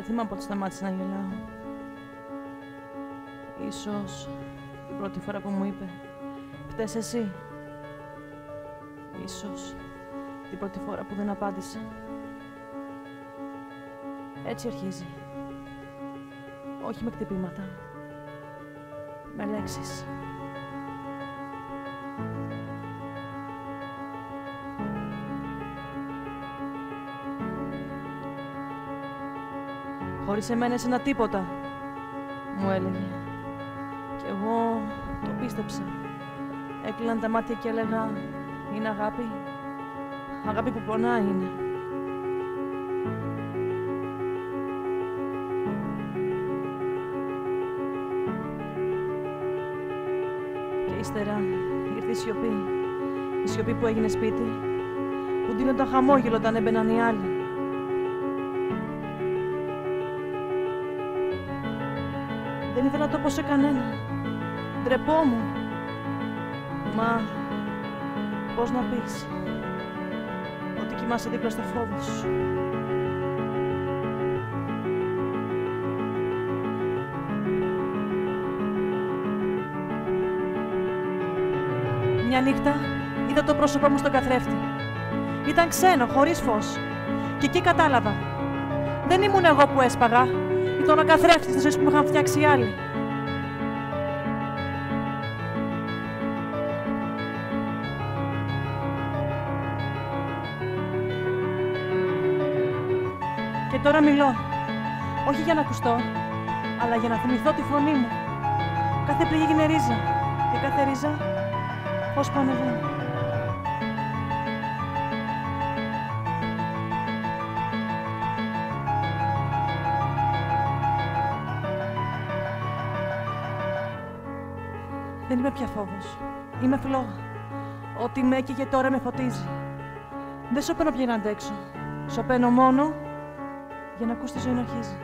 θυμάμαι πότε σταμάτησα να γελάω. Ίσως την πρώτη φορά που μου είπε «Φταίς εσύ». Ίσως την πρώτη φορά που δεν απάντησα. Έτσι αρχίζει. Όχι με χτυπήματα. Με λέξεις. «Χωρίς εμένα είσαι ένα τίποτα», μου έλεγε. Κι εγώ το πίστεψα. Έκλειναν τα μάτια και έλεγα «Είναι αγάπη. Αγάπη που πονάει είναι». Και ύστερα ήρθε η σιωπή. Η σιωπή που έγινε σπίτι, που ντύνονταν χαμόγελο όταν έμπαιναν οι άλλοι. Δεν ήθελα να το πω σε κανένα. Ντρεπόμουν. Μα πώς να πεις ότι κοιμάσαι δίπλα στο φόβο σου. Μια νύχτα είδα το πρόσωπό μου στον καθρέφτη. Ήταν ξένο, χωρίς φως. Και εκεί κατάλαβα. Δεν ήμουν εγώ που έσπαγα. Ήταν ο καθρέφτης της ζωής που μου είχαν φτιάξει οι άλλοι. Και τώρα μιλώ. Όχι για να ακουστώ, αλλά για να θυμηθώ τη φωνή μου. Κάθε πληγή έγινε ρίζα. Και κάθε ρίζα πώς που ανεβαίνει. Δεν είμαι πια φόβος. Είμαι φλόγα. Ό,τι με έκαιγε τώρα με φωτίζει. Δεν σωπαίνω πια να αντέξω. Σωπαίνω μόνο για να ακούς τη ζωή να αρχίζει.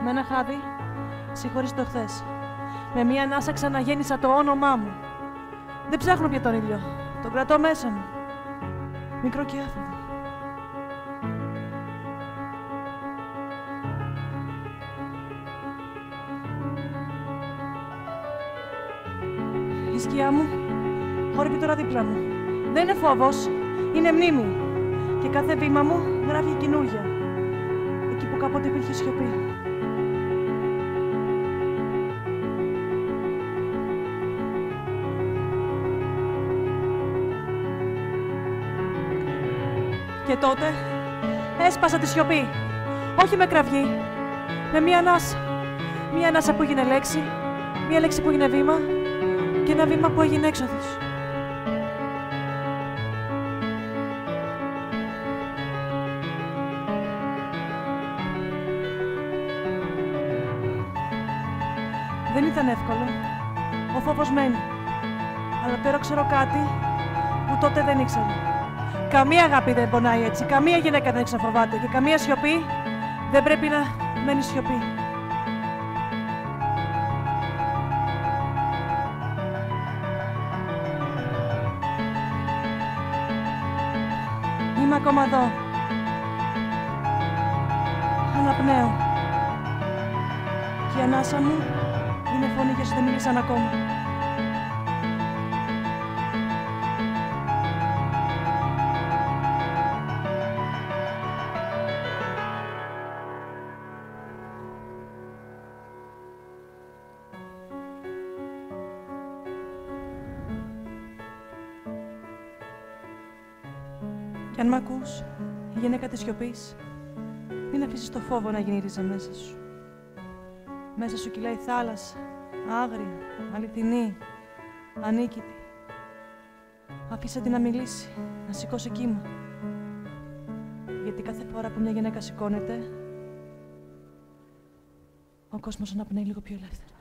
Με ένα χάδι, συγχωρείς το χθες. Με μία ανάσα ξαναγέννησα το όνομά μου. Δεν ψάχνω πια τον ήλιο. Τον κρατώ μέσα μου. Μικρό και άφοβο. Η σκιά μου χορεύει τώρα δίπλα μου. Δεν είναι φόβος, είναι μνήμη. Και κάθε βήμα μου γράφει καινούρια. Εκεί που κάποτε υπήρχε σιωπή. Και τότε έσπασα τη σιωπή. Όχι με κραυγή, με μία ανάσα. Μία ανάσα που έγινε λέξη, μία λέξη που έγινε βήμα και ένα βήμα που έγινε έξοδος. Δεν ήταν εύκολο. Ο φόβος μένει. Αλλά τώρα ξέρω κάτι που τότε δεν ήξερα. Καμία αγάπη δεν πονάει έτσι, καμία γυναίκα δεν ξαφοβάται και καμία σιωπή δεν πρέπει να μένει σιωπή. Είμαι ακόμα εδώ. Αναπνέω. Και η ανάσα μου είναι φωνή για όσοι δεν μίλησαν ακόμα. Κι αν μ' ακούς, η γυναίκα της σιωπής, μην αφήσεις το φόβο να γίνει ρίζα μέσα σου. Μέσα σου κυλάει θάλασσα, άγρια, αληθινή, ανίκητη. Αφήσε την να μιλήσει, να σηκώσει κύμα. Γιατί κάθε φορά που μια γυναίκα σηκώνεται, ο κόσμος αναπνέει λίγο πιο ελεύθερα.